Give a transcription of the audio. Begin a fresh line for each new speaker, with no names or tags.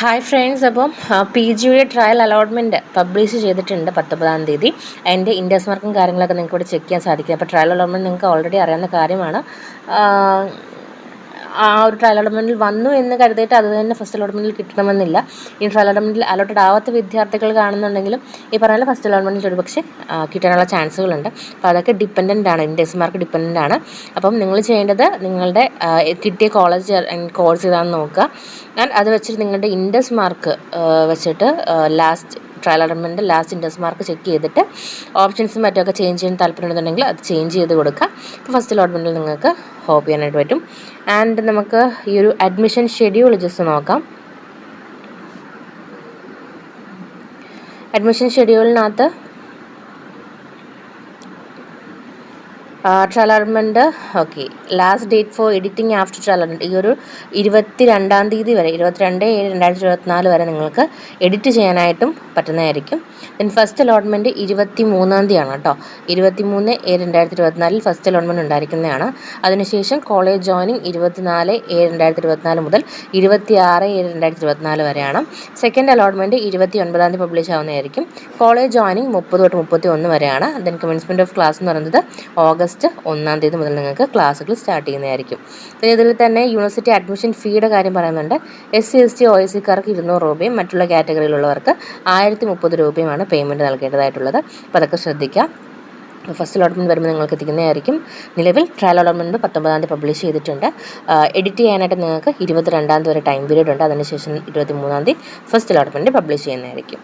Hi friends, അപ്പം PGയുടെ trial allotment publish ചെയ്തിട്ടുണ്ട് 19-ാം തീയതി. അതിൻ്റെ ഇൻഡെക്സ് മാർക്കും കാര്യങ്ങളൊക്കെ നിങ്ങൾക്ക് ഇവിടെ ചെക്ക് ചെയ്യാൻ സാധിക്കും. അപ്പോൾ ട്രയൽ അലോട്ട്മെൻറ്റ് നിങ്ങൾക്ക് ഓൾറെഡി അറിയാവുന്ന കാര്യമാണ്. ആ ഒരു ട്രയൽ അലോട്ട്മെൻറ്റിൽ വന്നു എന്ന് കരുതിയിട്ട് അത് തന്നെ ഫസ്റ്റ് അലോട്ട്മെൻറ്റിൽ കിട്ടണമെന്നില്ല. ഈ ട്രയൽ അലോട്ട്മെൻറ്റിൽ അലോട്ടഡ് ആവാത്ത വിദ്യാർത്ഥികൾ കാണുന്നുണ്ടെങ്കിലും ഈ പറയുന്ന ഫസ്റ്റ് അലോട്ട്മെൻറ്റിൽ ഒരുപക്ഷെ കിട്ടാനുള്ള ചാൻസുകളുണ്ട്. അപ്പോൾ അതൊക്കെ ഡിപ്പെൻഡൻ്റ് ആണ്, ഇൻഡെക്സ് മാർക്ക് ഡിപ്പെൻഡൻ്റ് ആണ്. അപ്പം നിങ്ങൾ ചെയ്യേണ്ടത് നിങ്ങളുടെ കിട്ടിയ കോഴ്സ് ഏതാണെന്ന് നോക്കുക. അത് വെച്ചിട്ട് നിങ്ങളുടെ ഇൻഡെക്സ് മാർക്ക് വെച്ചിട്ട് last trial allotment last index mark check ചെയ്തിട്ട് ഓപ്ഷൻസും മറ്റൊക്കെ ചേഞ്ച് ചെയ്യാൻ താല്പര്യമുണ്ടെന്നുണ്ടെങ്കിൽ അത് ചേഞ്ച് ചെയ്ത് കൊടുക്കുക. ഇപ്പോൾ ഫസ്റ്റ് അലോട്ട്മെൻറ്റിൽ നിങ്ങൾക്ക് ഹോപ്പ് ചെയ്യാനായിട്ട് പറ്റും. ആൻഡ് നമുക്ക് ഈ ഒരു അഡ്മിഷൻ ഷെഡ്യൂൾ ജസ്റ്റ് നോക്കാം. അഡ്മിഷൻ ഷെഡ്യൂളിനകത്ത് trial allotment okay, last date for editing after trial allotment ഈ ഒരു 22-ാം തീയതി വരെ 22/7/2024 വരെ നിങ്ങൾക്ക് എഡിറ്റ് ചെയ്യാനായിട്ടും പറ്റുന്നതായിരിക്കും. ദെൻ ഫസ്റ്റ് അലോട്ട്മെൻറ്റ് 23-ാം തീയതിയാണ് കേട്ടോ. 23/7/2024 ഫസ്റ്റ് അലോട്ട്മെൻറ്റ് ഉണ്ടായിരിക്കുന്നതാണ്. അതിനുശേഷം കോളേജ് ജോയിനിങ് 24/7/2024 മുതൽ 26/7/2024 വരെയാണ്. സെക്കൻഡ് അലോട്ട്മെൻറ്റ് 29-ാം തീയതി പബ്ലിഷ് ആവുന്നതായിരിക്കും. കോളേജ് ജോയിനിങ് 30 തൊട്ട് 31 വരെയാണ്. ദെൻ കമൻസ്മെൻറ്റ് ഓഫ് ക്ലാസ് എന്ന് പറയുന്നത് ഓഗസ്റ്റ് 1-ാം തീയതി മുതൽ നിങ്ങൾക്ക് ക്ലാസ്സുകൾ സ്റ്റാർട്ട് ചെയ്യുന്നതായിരിക്കും. പിന്നെ ഇതിൽ തന്നെ യൂണിവേഴ്സിറ്റി അഡ്മിഷൻ ഫീയുടെ കാര്യം പറയുന്നുണ്ട്. SC ST OIC-ക്കാർക്ക് 200 രൂപയും മറ്റുള്ള കാറ്റഗറിയിലുള്ളവർക്ക് 1030 രൂപയുമാണ് പേയ്മെൻറ്റ് നൽകേണ്ടതായിട്ടുള്ളത്. അപ്പോൾ അതൊക്കെ ശ്രദ്ധിക്കുക. ഫസ്റ്റ് അലോട്ട്മെൻറ്റ് വരുമ്പോൾ നിങ്ങൾക്ക് എത്തിക്കുന്നതായിരിക്കും. നിലവിൽ ട്രയൽ അലോട്ട്മെൻറ്റ് 19-ാം തീയതി പബ്ലിഷ് ചെയ്തിട്ടുണ്ട്. എഡിറ്റ് ചെയ്യാനായിട്ട് നിങ്ങൾക്ക് 22-ാം തീയതി വരെ ടൈം പീരീഡ് ഉണ്ട്. അതിനുശേഷം 23-ാം തീയതി ഫസ്റ്റ് അലോട്ട്മെൻറ്റ് പബ്ലിഷ് ചെയ്യുന്നതായിരിക്കും.